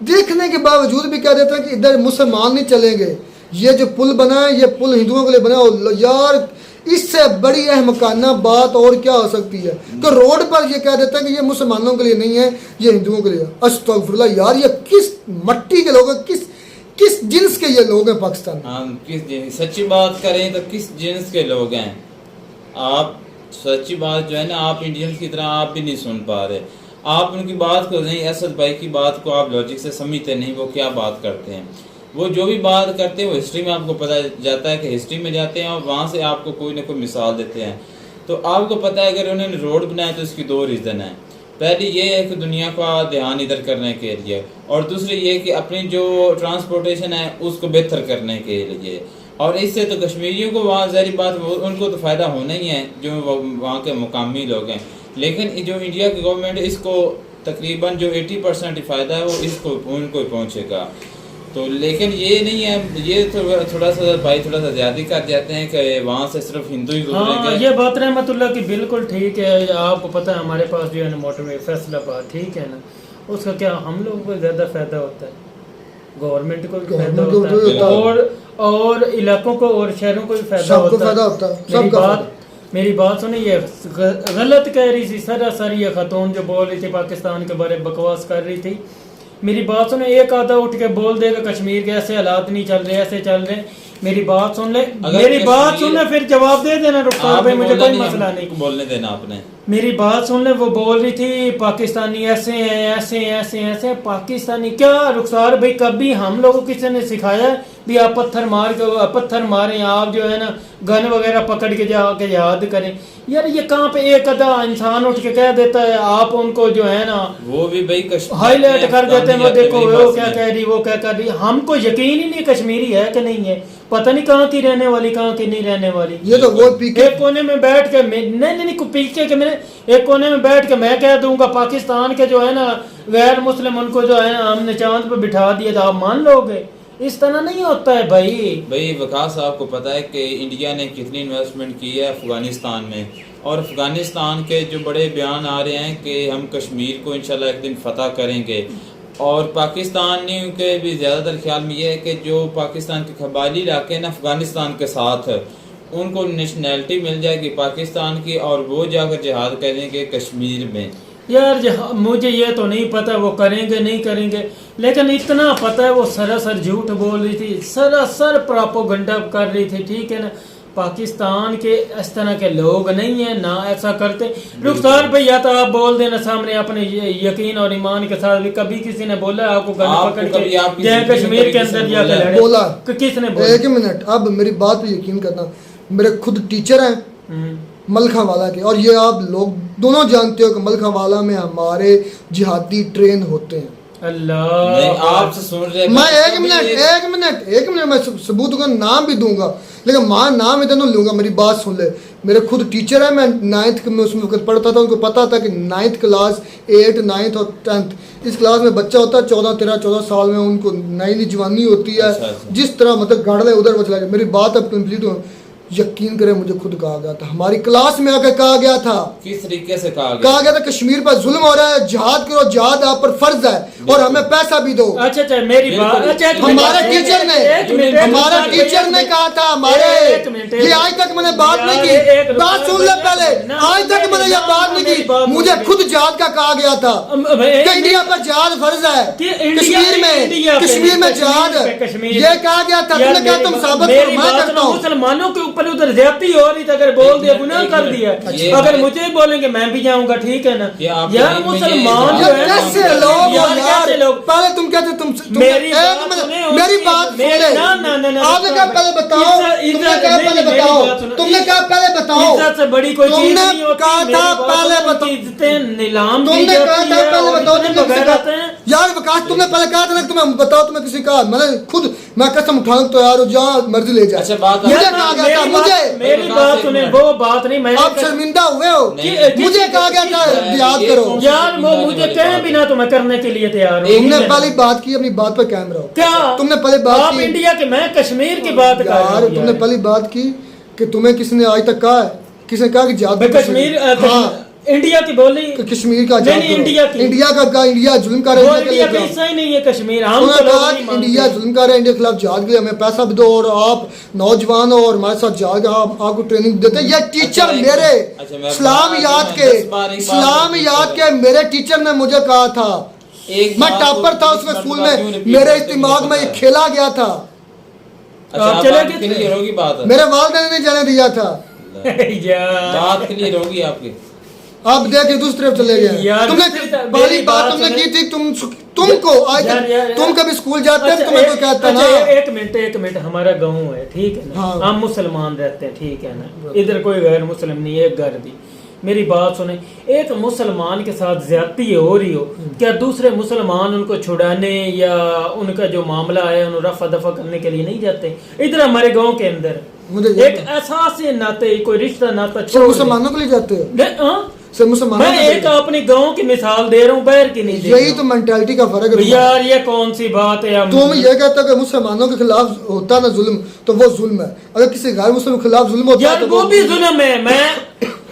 देखने के बावजूद भी कह देते हैं कि इधर मुसलमान नहीं चलेंगे, ये जो पुल बना है ये पुल हिंदुओं के लिए बना है। यार इससे बड़ी अहमकाना बात और क्या हो सकती है कि रोड पर ये कह देते हैं कि ये मुसलमानों के लिए नहीं है, ये हिंदुओं के लिए। अस्तगफुरुल्लाह यार, ये किस मट्टी के लोग हैं, किस जिन्स के ये लोग हैं पाकिस्तान में? हम किस सच्ची बात करें तो किस जिन्स के लोग हैं आप? सच्ची बात जो है ना, आप इंडियंस की तरह आप भी नहीं सुन पा रहे। आप उनकी बात को नहीं, असद भाई की बात को आप लॉजिक से समझते नहीं, वो क्या बात करते हैं। वो जो भी बात करते हैं वो हिस्ट्री में आपको पता जाता है कि हिस्ट्री में जाते हैं और वहाँ से आपको कोई ना कोई मिसाल देते हैं। तो आपको पता है अगर उन्होंने रोड बनाया तो इसकी 2 रीज़न है। पहली ये है कि दुनिया का ध्यान इधर करने के लिए, और दूसरी ये कि अपनी जो ट्रांसपोर्टेशन है उसको बेहतर करने के लिए। और इससे तो कश्मीरियों को वहाँ ज़ाहिर बात उनको तो फ़ायदा होना ही है जो वहाँ के मुकामी लोग हैं। लेकिन जो इंडिया की गवर्नमेंट, इसको तकरीबन जो 80% फ़ायदा है वो इसको उनको ही पहुँचेगा। तो लेकिन ये नहीं है, ये थोड़ा सा भाई थोड़ा सा ज़्यादा कर जाते हैं कि वहाँ से सिर्फ हिंदू ही गुजरेंगे। हाँ, ये बात रहमतुल्लाह की बिल्कुल ठीक है। आपको पता है हमारे पास जो है ना मोटरवे फैसलाबाद, ठीक है ना, उसका क्या हम लोगों को ज़्यादा फ़ायदा होता है, गवर्नमेंट को भी फायदा होता है और इलाकों को और शहरों को भी फायदा होता है। मेरी बात सुने, ये गलत कह रही थी सरासर, ये खातून जो बोल रही थी पाकिस्तान के बारे में बकवास कर रही थी। मेरी बात सुने, एक आधा उठ के बोल देगा कश्मीर के ऐसे हालात नहीं चल रहे, ऐसे चल रहे। मेरी बात सुन ले, मेरी बात सुन ले, फिर जवाब दे देना रुखसार भाई, मुझे कोई मसला नहीं, बोलने देना आपने। मेरी बात सुन ले, वो बोल रही थी पाकिस्तानी ऐसे हैं, ऐसे ऐसे ऐसे। पाकिस्तानी क्या रुखसार भाई, कभी हम लोगों को किसी ने सिखाया भी आप पत्थर मारें, आप जो है ना गन वगैरह पकड़ के जाके याद करें? यार ये कहाँ पे एक आधा इंसान उठ के कह देता है, आप उनको जो है ना वो भी भाई हाईलाइट कर देते हैं, वो देखो वो क्या कह रही, वो क्या कर रही। हमको यकीन ही नहीं कश्मीरी है कि नहीं है, पता नहीं कहाँ की रहने वाली, कहाँ की नहीं रहने वाली। ये तो वो एक कोने में बैठ के नहीं पीछे के मैंने एक कोने में बैठ के मैं कह दूंगा पाकिस्तान के जो है ना गैर मुस्लिम, उनको जो है ना हमने चांद पे बिठा दिया तो आप मान लोगे? इस तरह नहीं होता है भाई वकास साहब को पता है कि इंडिया ने कितनी इन्वेस्टमेंट की है अफगानिस्तान में, और अफगानिस्तान के जो बड़े बयान आ रहे हैं कि हम कश्मीर को इंशाल्लाह एक दिन फतह करेंगे। और पाकिस्तानियों के भी ज़्यादातर ख्याल में ये है कि जो पाकिस्तान के कबायली इलाके हैं अफगानिस्तान के साथ, उनको नेशनैलिटी मिल जाएगी पाकिस्तान की और वो जाकर जिहाद करेंगे कश्मीर में। यार मुझे ये तो नहीं पता वो करेंगे नहीं करेंगे, लेकिन इतना पता है वो सरासर झूठ बोल रही थी, सरासर प्रोपेगेंडा कर रही थी, ठीक है ना। पाकिस्तान के इस तरह के लोग नहीं है ना, ऐसा करते। रुखसार भाई या तो आप बोल देना सामने अपने यकीन और ईमान के साथ, कभी किसी ने बोला आपको गन पकड़ के कश्मीर के अंदर जाकर लड़े? बोला किसने बोला? एक मिनट, अब मेरी बात पे यकीन करना, मेरे खुद टीचर हैं मलखावाला के, और ये आप लोग दोनों जानते हो कि मलखावाला में हमारे जिहादी ट्रेन होते हैं। अल्लाह नहीं आपसे सुन रहे मैं एक मिनट मैं सबूत का नाम भी दूंगा, लेकिन माँ नाम इतना लूंगा, मेरी बात सुन ले। मेरे खुद टीचर है, मैं 9th में उसमें वक्त पढ़ता था, उनको पता था कि 9th क्लास 8, 9th और 10th इस क्लास में बच्चा होता है 14 साल में, उनको नई जवानी होती है। अच्छा। जिस तरह मतलब गाड़ ले उधर बचला गया। मेरी बात अब कंप्लीट हो, यकीन करें मुझे खुद कहा गया था, हमारी क्लास में आकर कहा गया था। किस तरीके से कहा गया था कश्मीर पर जुल्म हो रहा है, जिहाद करो, जिहाद आप पर फर्ज है और हमें पैसा भी दो। अच्छा मेरी बात, अच्छा हमारे टीचर ने कहा था, हमारे ये आज तक मैंने बात नहीं की, बात सुन ले पहले, आज तक मैंने ये बात नहीं की, मुझे खुद जिहाद का कहा गया था कि इंडिया पर जिहाद फर्ज है, कश्मीर में जिहाद ये कहा गया था। तुमने कहा तुम साबित करो, मैं करता हूँ। मुसलमानों के ऊपर उधर ज्यादती हो रही थी, अगर बोल दिया गुनाह कर दिया। अगर मुझे बोलेंगे मैं भी जाऊंगा, ठीक है ना यार। मुसलमान जो है कैसे लोग यार, पहले तुम कहते मेरी बात आपने कहा पहले बताओ, तुमने कहा पहले बताओ, इज्जत से बड़ी कोई चीज नहीं होती। कहा था पहले बताओ, इज्जतें नीलाम तुमने कहा था पहले बताओ यार विकास, तुमने पहले कहा था ना तुम्हें बताओ, तुम्हें किसी का मैंने खुद मैं कसम उठाऊं तो यार जहाँ मर्जी ले जाए। अच्छा बात मुझे कहा गया था, मुझे मेरी बात सुने, वो बात नहीं, मैं आप शर्मिंदा हुए हो, मुझे कहा गया था याद करो यार, वो मुझे कहे बिना तो मैं करने के लिए तैयार हूँ। तुमने पहले बात की, अपनी बात पर कायम रहो। क्या तुमने पहले बात आप की इंडिया के, मैं कश्मीर की बात कर रहा हूं। तुमने पहली बात की कि तुम्हें किसने आज तक कहा है, किसने कहा कि जात कश्मीर इंडिया की बोली, कश्मीर का नहीं इंडिया की, इंडिया का इंडिया जुल्म कर रहा है, इंडिया का हिस्सा ही नहीं है कश्मीर। हम तो कहा इंडिया जुल्म कर रहा है, इंडिया के खिलाफ जिहाद के लिए हमें पैसा भी दो और आप नौजवान हो और हमारे साथ जिहाद आपको ट्रेनिंग देते हैं। ये टीचर मेरे इस्लामियात के मेरे टीचर ने मुझे कहा था, मैं टॉपर था उसमें स्कूल में, मेरे दिमाग में ये खेला गया था। चले क्लियर होगी बात, मेरे वालिदैन ने जाने दिया था। बात क्लियर होगी आपकी। आप देखे दूसरी तरफ चले गए। तुमने पहली बात तुमने की थी, तुमको आज तुम कभी स्कूल जाते हैं, तुम्हें तो कहता ना। एक मिनट, हमारा गांव है, ठीक है ना, हम मुसलमान रहते हैं, ठीक है ना, इधर कोई गैर मुस्लिम नहीं है, एक घर भी। मेरी बात सुने, एक मुसलमान के साथ ज्यादती हो रही हो, क्या दूसरे मुसलमान उनको छुड़ाने या उनका जो मामला है उन्हें रफा दफा करने के लिए नहीं जाते? इधर हमारे गांव के अंदर एक एहसास नाते, कोई रिश्ता नाता मुसलमानों के लिए जाते हो, मैं एक अपने गांव की मिसाल दे रहा हूँ, बाहर की नहीं। यही तो मेंटालिटी का फर्क है यार, ये कौन सी बात है? तुम ये कहते हो कि मुसलमानों के खिलाफ होता ना जुल्म, तो वो जुल्म है। अगर किसी गैर मुस्लिम के खिलाफ जुल्म होता है तो वो भी जुल्म है। मैं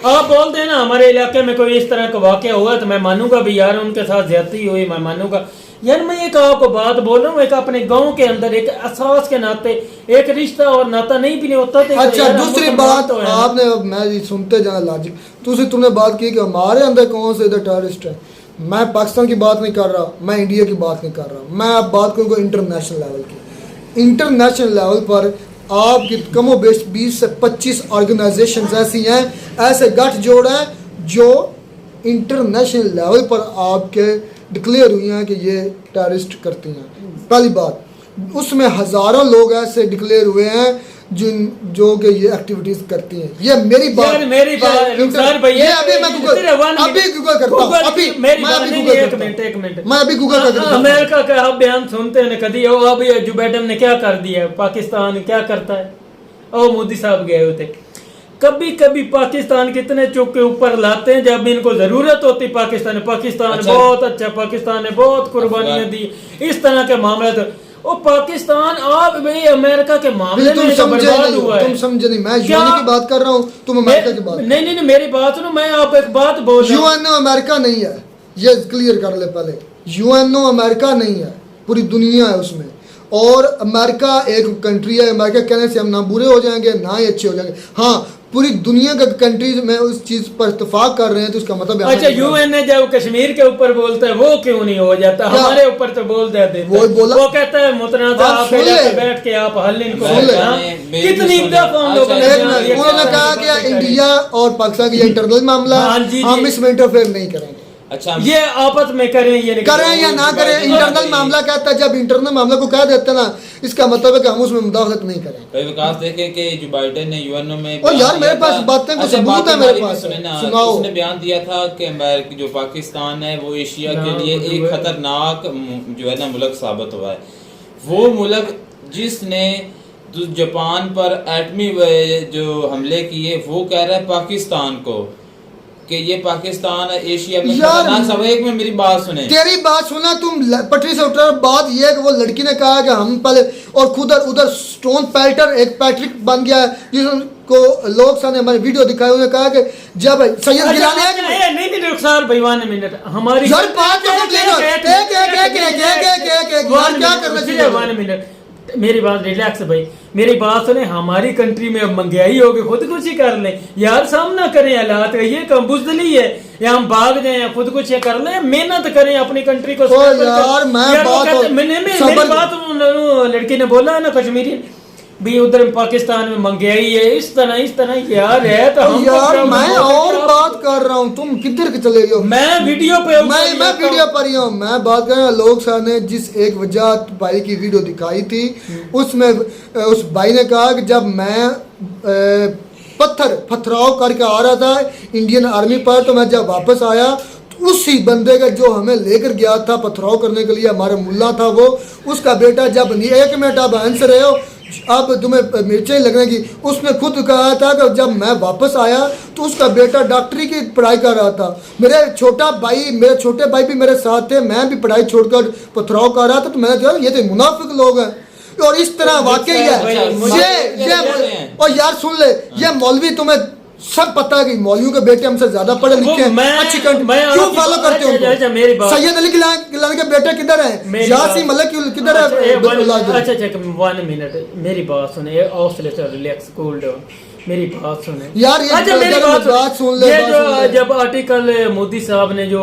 आप बोल देना हमारे इलाके में कोई इस तरह का वाकया हुआ तो मैं मानूंगा भी यार उनके साथ ज्यादती हुई, मैं मानूंगा यार। मैं एक आपको बात बोल रहा हूँ, एक अपने गांव के अंदर एक एहसास के नाते एक रिश्ता और नाता नहीं भी नहीं होता। अच्छा दूसरी बात आपने, मैं सुनते जाना लॉजिक, तुमने बात की कि हमारे अंदर कौन से इधर टेररिस्ट है। मैं पाकिस्तान की बात नहीं कर रहा, मैं इंडिया की बात नहीं कर रहा, मैं अब बात करूँगा इंटरनेशनल लेवल की। इंटरनेशनल लेवल पर आपकी कमो बेश 20 से 25 ऑर्गेनाइजेशन ऐसी हैं, ऐसे गठजोड़ हैं जो इंटरनेशनल लेवल पर आपके डिक्लेयर हुई हैं कि ये टेररिस्ट करती हैं। पहली बात, उसमें हजारों लोग ऐसे डिक्लेयर हुए हैं जो कि ये एक्टिविटीज करती हैं। ये मेरी बात सर, अभी मैं गूगल करता हूं, अभी गूगल करता हूं। अमेरिका का आप बयान सुनते हैं कभी? अभी जो बाइडेन ने क्या कर दिया, पाकिस्तान क्या करता है? ओ मोदी साहब गए होते, कभी कभी पाकिस्तान कितने चौक के ऊपर लाते हैं जब इनको जरूरत होती। पाकिस्तान बहुत अच्छा, पाकिस्तान ने बहुत कुर्बानियां दी, इस तरह के मामले। तो वो पाकिस्तान आप भाई अमेरिका के मामले में बर्बाद हुआ है। तुम समझे नहीं, मैं यूएन की बात कर रहा हूँ, तुम अमेरिका की बात। नहीं मेरी बात सुनो, मैं आप एक बात बोल रहा हूं। यूएनओ अमेरिका नहीं है, ये क्लियर कर ले पहले। यूएनओ अमेरिका नहीं है, पूरी दुनिया है उसमें। और अमेरिका एक कंट्री है, अमेरिका कहने से हम ना बुरे हो जाएंगे ना ही अच्छे हो जाएंगे। हाँ, पूरी दुनिया के कंट्रीज में उस चीज पर इत्तेफाक कर रहे हैं तो उसका मतलब अच्छा यूएन ने जब कश्मीर के ऊपर बोलता है वो क्यों नहीं हो जाता? हमारे ऊपर तो बोल देते, वो कहता है मुतनाज़ा आप बैठ के आप हल इनको। कितनी दफा हम लोगों ने उन्होंने कहा कि इंडिया और पाकिस्तान की इंटरनल मामला, हम इसमें इंटरफेयर नहीं करेंगे। अच्छा, ये आपस में करें या ना करें, इंटरनल मामला कहता है। जब इंटरनल मामला को कह देते ना इसका मतलब है कि हम उसमें मुदाखलत नहीं करें। भाई विकास देखें कि जो बाइडेन ने यूएनओ में और यार मेरे पास बातें को सबूत है मेरे पास, सुनाओ। उसने बयान दिया था कि अमेरिका जो पाकिस्तान है वो एशिया के लिए एक खतरनाक जो है ना मुल्क साबित हुआ है। वो मुल्क जिसने जापान पर एटमी जो हमले किए वो कह रहा है पाकिस्तान को कि ये पाकिस्तान एशिया में खतरनाक सब। एक में मेरी बात सुने, तेरी बात सुना, तुम पटरी से उतर। बात ये है कि वो लड़की ने कहा कि हम पहले और खुद उधर स्टोन पेल्टर एक पैट्रिक बन गया है जिसको लोग सामने हमारे वीडियो दिखाए। उन्होंने कहा कि जब सैयद गिलानी नहीं रुखसार भाई 1 मिनट हमारी यार बात क्या करना 1 मिनट मेरी बात रिलैक्स भाई, मेरी बात सुने। हमारी कंट्री में अब महंगाई होगी, खुदकुशी कर लें यार, सामना करें हालात का। ये कम बुजदली है या हम भाग जाए खुदकुशी कर लें, मेहनत करें अपनी कंट्री को। यार मेरी बात लड़की ने बोला है ना कश्मीरी भी उधर पाकिस्तान में महंगाई है इस तरह यार है तो हम यार मैं और बात कर रहा हूँ, तुम किधर के चले गए हो? मैं वीडियो पे मैं वीडियो पर ही हूँ। मैं बात कर रहा हूँ लोग साहब ने जिस एक वजह भाई की वीडियो दिखाई थी उसमें उस भाई ने कहा कि जब मैं पथराव करके आ रहा था इंडियन आर्मी पर, तो मैं जब वापस आया तो उसी बंदे का जो हमें लेकर गया था पथराव करने के लिए, हमारा मुल्ला था वो, उसका बेटा जब नहीं 1 मिनट आप आंसर रहे हो अब तुम्हें मिर्चें लगने की, उसने खुद कहा था कि जब मैं वापस आया तो उसका बेटा डॉक्टरी की पढ़ाई कर रहा था। मेरे छोटे भाई भी मेरे साथ थे, मैं भी पढ़ाई छोड़कर पथराव कर रहा था। तो मैंने कहा ये तो मुनाफिक लोग हैं और इस तरह वाकई है ये। और यार सुन ले, ये मौलवी तुम्हें सब पता है कि मौलवियों के बेटे हमसे ज्यादा पढ़े लिखे हैं, अच्छी क्यों फॉलो करते हो? सैयद अली गिलानी के बेटे किधर हैं? यासी मलिक किधर है? अच्छा 1 मिनट मेरी बात सुने, हौसले से रिलैक्स कूल डाउन, मेरी बात सुने यार। अच्छा मेरी बात सुन ले। ये जो जब आर्टिकल मोदी साहब ने जो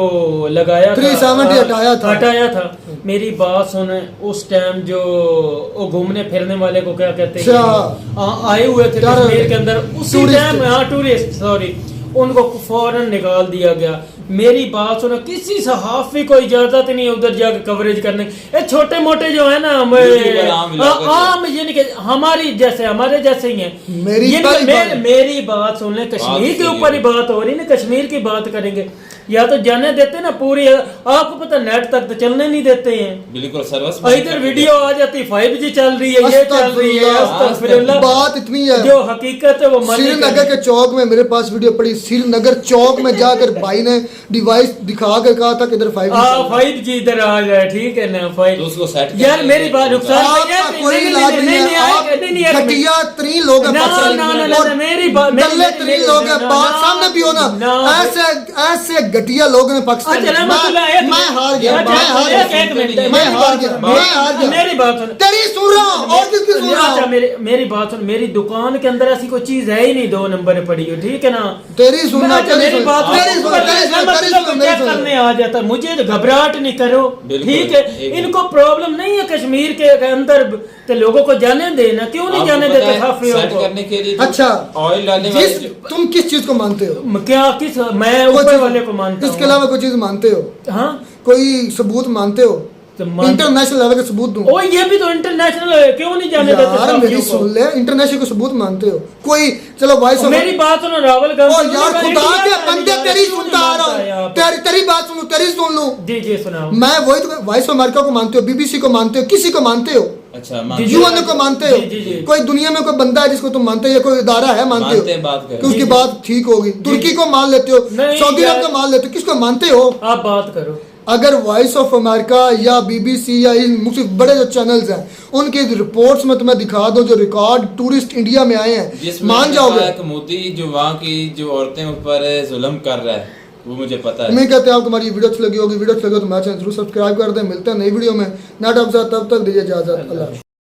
लगाया 370 हटाया था, मेरी बात सुने, उस टाइम जो घूमने फिरने वाले को क्या कहते हैं आए हुए थे कश्मीर के अंदर, उसी टाइम टूरिस्ट सॉरी उनको फौरन निकाल दिया गया। मेरी बात सुनो, किसी सहाफी को इजाजत नहीं है उधर जाकर कवरेज करने। ये छोटे मोटे जो है ना आम ये नहीं हमारे जैसे ही हैं। मेरी बात सुन ले, कश्मीर के ऊपर ही बात हो रही ना, कश्मीर की बात करेंगे या तो जाने देते ना पूरी, आपको पता नेट तक तो चलने नहीं देते हैं। बिल्कुल सर्विस इधर वीडियो आ जाती 5G चल रही है, ये चल रही है। बात इतनी है, जो हकीकत है वो श्रीनगर के चौक में मेरे पास वीडियो पड़ी, श्रीनगर चौक में जाकर भाई ने डिवाइस दिखा कर कहा था कि इधर 5G इधर आ जाए, ठीक है ना 5 उसको सेट यार। मेरी बात नुकसान कोई इलाज नहीं है, घटिया 3 लोग हैं, मेरी बात लोग हैं, बात सामने भी हो ना, ऐसे घटिया लोग हैं पाकिस्तान। मैं हार गया। मेरी बात सुन, तेरी सुन रहा हूं और किसकी सुन रहा हूं? मेरी बात सुन, मेरी दुकान के अंदर ऐसी कोई चीज है ही नहीं 2 नंबर पड़ी हो, ठीक है ना? तेरी सुनना, मेरी बात चेक करने आ जाता, मुझे घबराहट नहीं करो, ठीक है? इनको प्रॉब्लम नहीं है कश्मीर के अंदर तो लोगों को जाने देना, क्यों नहीं जाने देते काफिरों को? करने के लिए अच्छा ऑयल डालने वाले तुम किस चीज को मानते हो? क्या किस मैं ऊपर वाले को मानता हूं। इसके अलावा कोई चीज मानते हो? हाँ कोई सबूत मानते हो? इंटरनेशनल लेवल का सबूत दूं? ओ ये भी तो इंटरनेशनल है, क्यों नहीं जाने देते? यार मेरी सुन ले, इंटरनेशनल को सबूत मानते हो? कोई चलो वॉइस ऑफ, मेरी बात सुनो रावल गांधी। यार खुदा के बंदे तेरी सुनता आ रहा हूं, तेरी बात सुनूं, तेरी सुन लूं। जी सुनाओ। मैं वही तो, वॉइस ऑफ अमेरिका को मानते हो? BBC को मानते हो? किसी को मानते हो? अच्छा UN को मानते हो? कोई दुनिया में कोई बंदा है जिसको तुम मानते हो या कोई इदारा है मानते हो कि उसकी बात ठीक होगी? तुर्की को मान लेते हो, सऊदी अरब को मान लेते हो, किसको मानते हो? आप बात करो। अगर वॉइस ऑफ अमेरिका या BBC या इन मुख्तलिफ बड़े जो चैनल्स हैं उनके रिपोर्ट्स में तुम्हें दिखा दो जो रिकॉर्ड टूरिस्ट इंडिया में आए हैं, मान जाओगे? मोदी जो वहाँ की जो औरतें ऊपर जुल्म कर रहा है वो मुझे पता है। मैं कहते हैं आपको हमारी वीडियो अच्छी लगी होगी, वीडियो अच्छी लगे तो हमारे चैनल जरूर सब्सक्राइब कर दें। मिलते हैं नई वीडियो में, नेट ऑफ तब तक दीजिए इजाजत, अल्लाह।